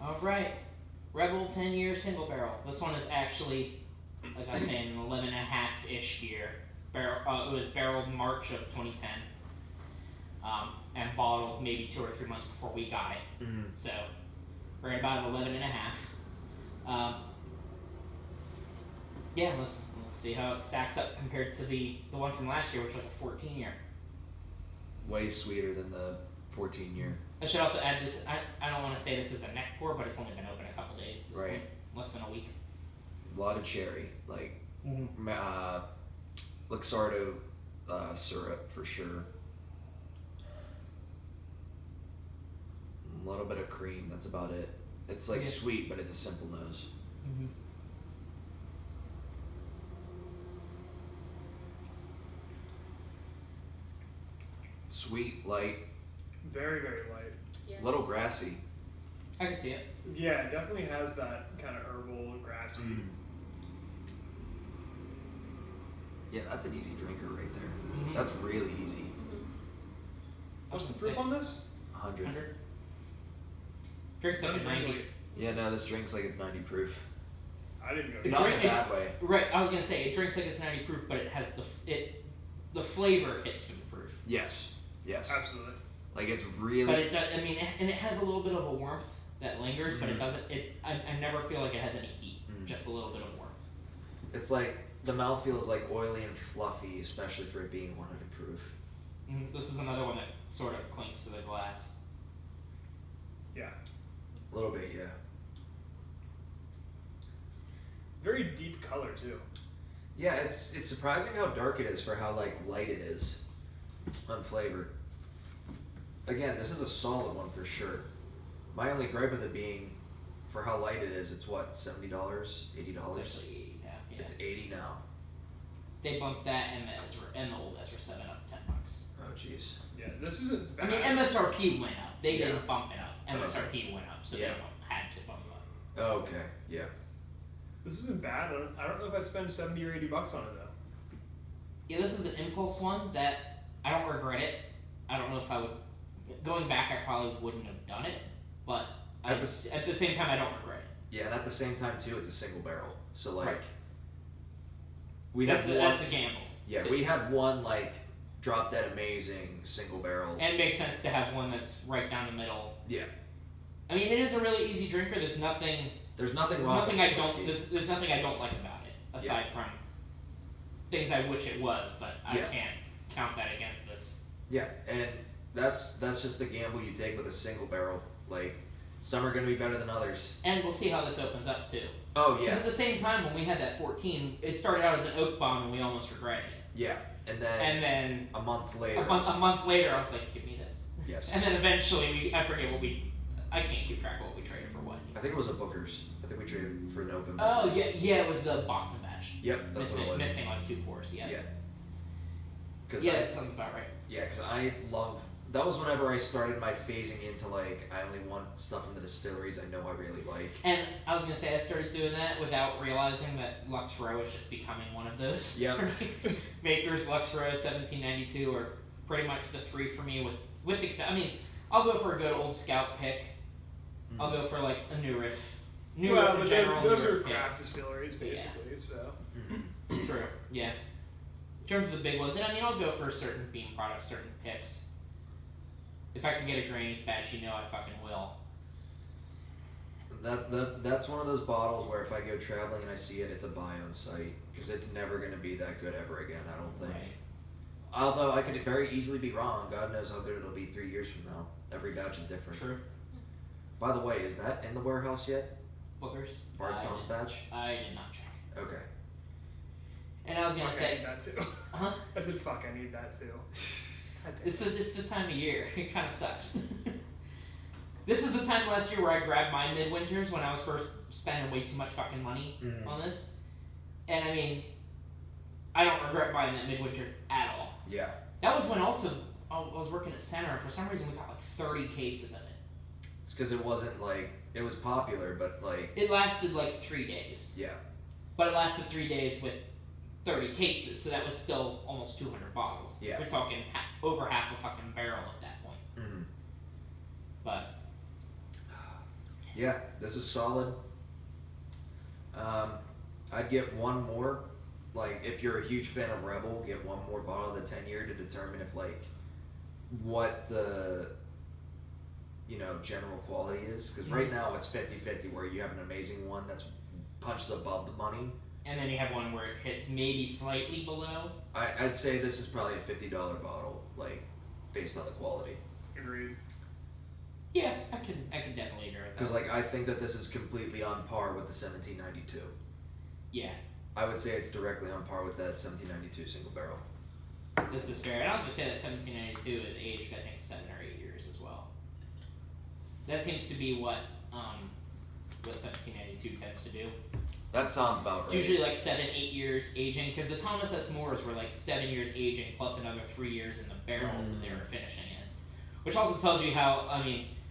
Alright. Rebel 10-year single barrel. This one is actually, like I was saying, an 11.5-ish year. It was barreled March of 2010. And bottled maybe 2 or 3 months before we got it. Mm-hmm. So, we're at about 11.5. Yeah, let's see how it stacks up compared to the one from last year, which was a 14-year. Way sweeter than the 14-year. I should also add this. I don't want to say this is a neck pour, but it's only been open a couple days. Right. Less than a week. A lot of cherry, like Luxardo syrup for sure. A little bit of cream. That's about it. It's like sweet, but it's a simple nose. Mm-hmm. Sweet, light. Very, very light. Yeah. Little grassy. I can see it. Yeah, it definitely has that kind of herbal, grassy. Mm. Yeah, that's an easy drinker right there. Mm-hmm. That's really easy. Mm-hmm. What's the proof on this? 100. Drinks like 90. Yeah, no, this drinks like it's 90 proof. I didn't go. Not in a bad way. Right, I was gonna say it drinks like it's 90 proof, but it has the flavor hits for the proof. Yes. Yes. Absolutely. Like it's really. But it does. I mean, and it has a little bit of a warmth that lingers, but it doesn't. I never feel like it has any heat. Just a little bit of warmth. It's like the mouthfeel is like oily and fluffy, especially for it being 100 proof. This is another one that sort of clinks to the glass. Yeah. A little bit, yeah. Very deep color too. Yeah, it's surprising how dark it is for how like light it is on flavor. Again, this is a solid one for sure. My only gripe with it being, for how light it is, it's what, $70, $80? It's actually 80 now. Yeah. It's 80 now. They bumped that and the old Ezra 7 up $10. Oh jeez. Yeah, this isn't bad. I mean, MSRP went up. They didn't bump it up. MSRP went up, so they had to bump it up. Oh, okay. Yeah. This isn't bad. I don't know if I'd spend $70 or $80 on it though. Yeah, this is an impulse one that I don't regret it. I don't know if I would. Going back, I probably wouldn't have done it, but at the same time, I don't regret it. Yeah, and at the same time too, it's a single barrel. So like, that's a gamble. Yeah, we had one like drop dead amazing single barrel, and it makes sense to have one that's right down the middle. Yeah. I mean, it is a really easy drinker. There's nothing wrong. There's nothing I don't like about it, aside from things I wish it was, but I can't count that against this. Yeah, and that's just the gamble you take with a single barrel. Like, some are going to be better than others. And we'll see how this opens up too. Oh yeah. Because at the same time, when we had that 14, it started out as an oak bomb, and we almost regretted it. Yeah, and then a month later. A month later, I was like, "Give me this." Yes. And then eventually, I forget I can't keep track of what we traded for what. I think it was a Booker's. I think we traded for an open. Oh yeah, it was the Boston batch. Yep, that's what it was. Missing like 2 pours. Yeah. Yeah. That sounds about right. Yeah, because I love. That was whenever I started my phasing into like I only want stuff in the distilleries I know I really like. And I was gonna say I started doing that without realizing that Lux Row is just becoming one of those. Yep. Makers. Lux Row 1792 are pretty much the 3 for me with I mean, I'll go for a good old Scout pick. I'll go for like a New Riff. Well, but those are craft distilleries basically. So. True. Yeah. In terms of the big ones, and I mean, I'll go for certain bean products, certain picks. If I can get a Granny's batch, I fucking will. That's one of those bottles where if I go traveling and I see it, it's a buy on site because it's never going to be that good ever again. I don't think. Right. Although I could very easily be wrong. God knows how good it'll be 3 years from now. Every batch is different. True. By the way, is that in the warehouse yet? Bookers. Bardstown batch. I did not check. Okay. And I was gonna say. I need that too. Huh? I said, "Fuck, I need that too." It's the time of year. It kind of sucks. This is the time last year where I grabbed my midwinters when I was first spending way too much fucking money on this. And I mean, I don't regret buying that midwinter at all. Yeah. That was when also I was working at Center, and for some reason we got like 30 cases of it. It's because it wasn't like, it was popular, but like... It lasted like 3 days. Yeah. But it lasted 3 days with 30 cases, so that was still almost 200 bottles. Yeah. We're talking over half a fucking barrel at that point. Mm-hmm. But Yeah, this is solid. I'd get one more. Like, if you're a huge fan of Rebel, get one more bottle of the 10-year to determine if, like, what the, general quality is. Because right now it's 50-50 where you have an amazing one that's punches above the money. And then you have one where it hits maybe slightly below. I'd say this is probably a $50 bottle, like, based on the quality. Agreed. Yeah, I can definitely agree with that. Because, like, I think that this is completely on par with the 1792. Yeah, I would say it's directly on par with that 1792 single barrel. this is fair. And I was gonna say that 1792 is aged, I think, 7 or 8 years as well. That seems to be what 1792 tends to do. That sounds about It's right. usually like 7-8 years aging, because the Thomas S. Moores were like 7 years aging plus another 3 years in the barrels that they were finishing in. Which also tells you how,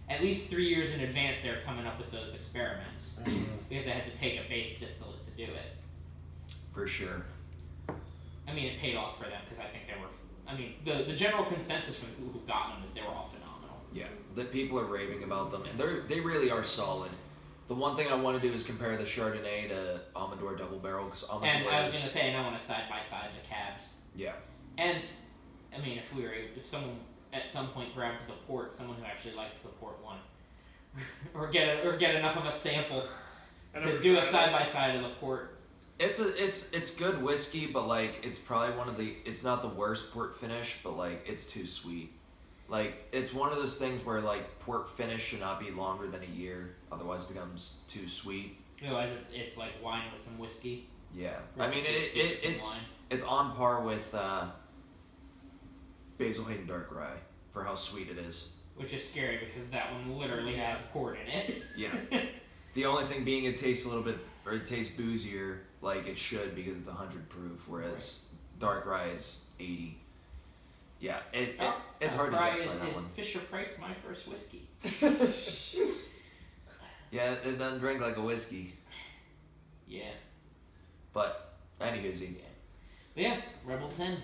at least 3 years in advance they were coming up with those experiments. Because they had to take a base distillate to do it. For sure. It paid off for them, because I think they were, the general consensus from people who got them is they were all phenomenal. Yeah, that people are raving about them, and they really are solid. The one thing I want to do is compare the Chardonnay to Amador Double Barrel, because Amador And I was going to say, and I want to side by side the cabs. Yeah. And, if someone at some point grabbed the port, someone who actually liked the port one, or get enough of a sample to do a side by side of the port. It's good whiskey, but like it's probably it's not the worst port finish, but like it's too sweet. Like it's one of those things where like port finish should not be longer than a year, otherwise it becomes too sweet. Otherwise, it's like wine with some whiskey. Yeah, Wine. it's on par with Basil Hayden Dark Rye for how sweet it is. Which is scary because that one literally has port in it. Yeah. The only thing being it tastes it tastes boozier like it should because it's 100 proof, whereas Dark Rye is 80. Yeah, it's hard to justify that one. Fisher Price my first whiskey? Yeah, it doesn't drink like a whiskey. Yeah. But, anywho, Z. Yeah. But yeah, Rebel 10.